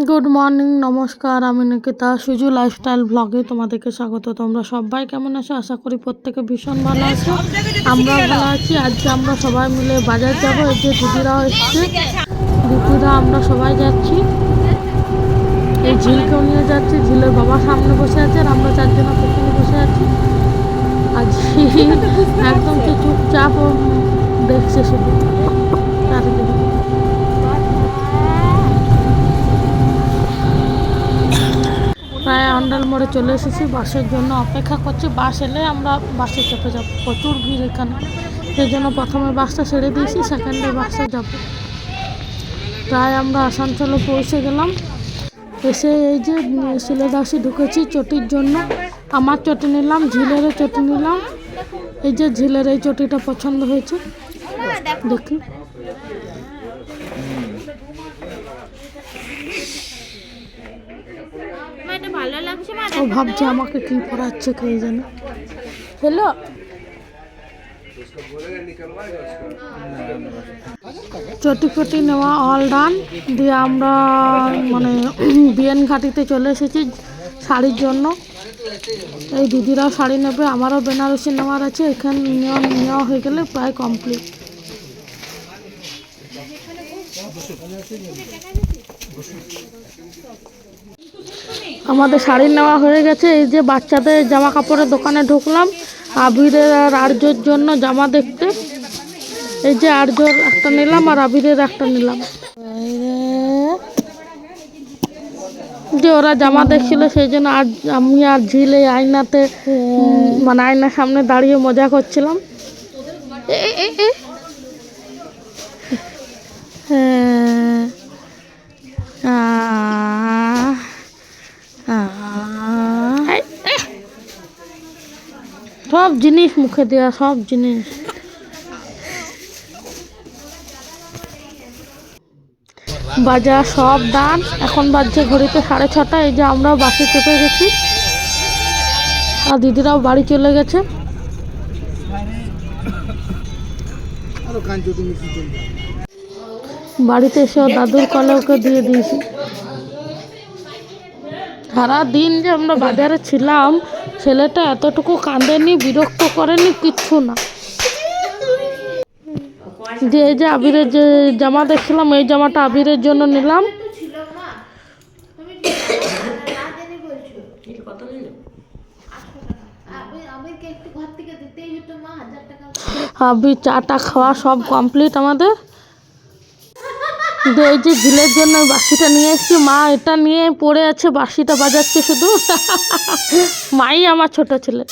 Good morning, নমস্কার। আমি Nikita, সুজু lifestyle ব্লগে তোমাদেরকে স্বাগত। তোমরা সবাই কেমন আছো? আশা করি প্রত্যেকে ভীষণ ভালো আছো। আমরা ভালো আছি। আজকে আমরা সবাই মিলে বাজার যাবো। এই যে দিদিরাও এসছে, দিদিরা আমরা সবাই যাচ্ছি। এই ঝিলকেও নিয়ে যাচ্ছি। ঝিলের বাবা সামনে বসে আছে আর আমরা চারজনা পেছনে বসে আছি। আজ একদম চুপচাপ দেখছে শুধু চারিদিকে। প্রায় আন্ডাল মোড়ে চলে এসেছি। বাসের জন্য অপেক্ষা করছি। বাস এলে আমরা বাসে চেপে যাব। প্রচুর ভিড় এখানে, সেই জন্য প্রথমে বাসটা ছেড়ে দিয়েছি, সেকেন্ডে বাসে যাব। প্রায় আমরা আসানসোলে পৌঁছে গেলাম। এসে এই যে শিলাদাসে ঢুকেছি চটির জন্য। আমার চটি নিলাম, ঝিলেরও চটি নিলাম। এই যে ঝিলের এই চটিটা পছন্দ হয়েছে, দেখি। ও ভাবছে আমাকে কি পড়াচ্ছে কে জানে। হ্যালো, চটি ফটি নেওয়া অল ডান দিয়ে আমরা মানে বিএন ঘাটিতে চলে এসেছি শাড়ির জন্য। এই দিদিরাও শাড়ি নেবে, আমারও বেনারসি নেওয়ার আছে। এখানে নেওয়া হয়ে গেলে প্রায় কমপ্লিট। আমাদের শাড়ি নেওয়া হয়ে গেছে। এই যে বাচ্চাদের জামা কাপড়ের দোকানে ঢুকলাম আবিরের আর আর্যর জন্য জামা দেখতে। এই যে আর্যর একটা নিলাম আর আবিরের একটা নিলাম। যে ওরা জামা দেখছিল, সেই জন্য আমি আর ঝিল এই আয়নাতে মানে আয়নার সামনে দাঁড়িয়ে মজা করছিলাম। সব জিনিস মুখে দেওয়া, সব জিনিস। বাজার সব দান। এখন বাজছে ঘড়িতে 6:30। এই যে আমরাও বাসে চেপে গেছি আর দিদিরাও বাড়ি চলে গেছে। বাড়িতে এসে দাদুর কলে ওকে দিয়ে দিয়েছি। সারাদিন যে আমরা বাজারে ছিলাম, ছেলেটা এতটুকু কাঁদেনি, বিরক্ত করেনি, কিচ্ছু না। যে এই যে আবিরের যে জামা দেখছিলাম, এই জামাটা আবিরের জন্য নিলাম। আবির চাটা খাওয়া সব কমপ্লিট আমাদের। এই যে ঝিলের জন্য বাঁশিটা নিয়ে এসেছি। মা এটা নিয়ে পড়ে আছে, বাঁশিটা বাজাচ্ছে শুধু। মাই আমার ছোট ছেলে।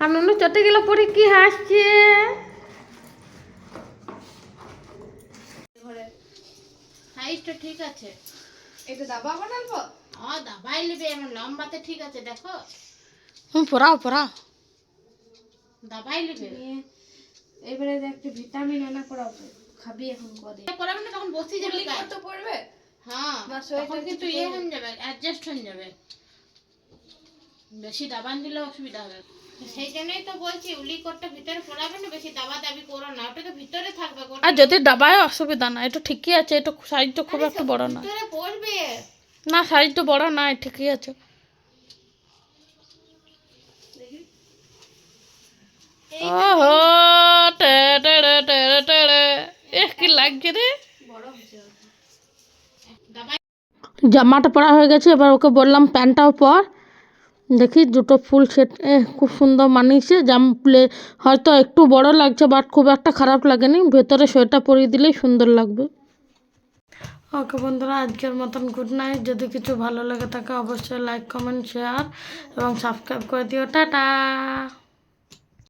আমি চটে গেলে পরে কি হাসছে। ঠিক আছে, এটা দাবা বানাবো। হ্যাঁ, দাবাই নেবে, এমন লম্বাতে ঠিক আছে। দেখো পড়াও দাবাই নেবে। এবারে একটা ভিটামিন আনা করাবো, খাবি এখন করে পড়াবে না, তখন বসে যাবে। কত পড়বে? হ্যাঁ, তখন কিন্তু ইয়ে হয়ে যাবে, অ্যাডজাস্ট হয়ে যাবে। বেশি দাবান দিলে অসুবিধা হবে। সেই জন্যই তো বলছি উলি কোটটা ভিতরে পড়াবে না, বেশি দাবা দাবি করো না, ওটা তো ভিতরে থাকবে। আর যদি দাবায় অসুবিধা না, এটা ঠিকই আছে। এটা সাইজটা খুব একটা বড় না, ভিতরে পড়বে না, সাইজটা বড় না, ঠিকই আছে। ওহো, কি লাগছে রে। জামাটা পরা হয়ে গেছে, এবার ওকে বললাম প্যান্টটাও পর। দেখি দুটো ফুল সেট খুব সুন্দর মানিয়েছে। জামা হয়তো একটু বড় লাগছে, বাট খুব একটা খারাপ লাগেনি। ভেতরে সোয়েটার পরিয়ে দিলেই সুন্দর লাগবে। ওকে বন্ধুরা, আজকের মতন গুড নাইট। যদি কিছু ভালো লেগে থাকে অবশ্যই লাইক, কমেন্ট, শেয়ার এবং সাবস্ক্রাইব করে দিও। টাটা।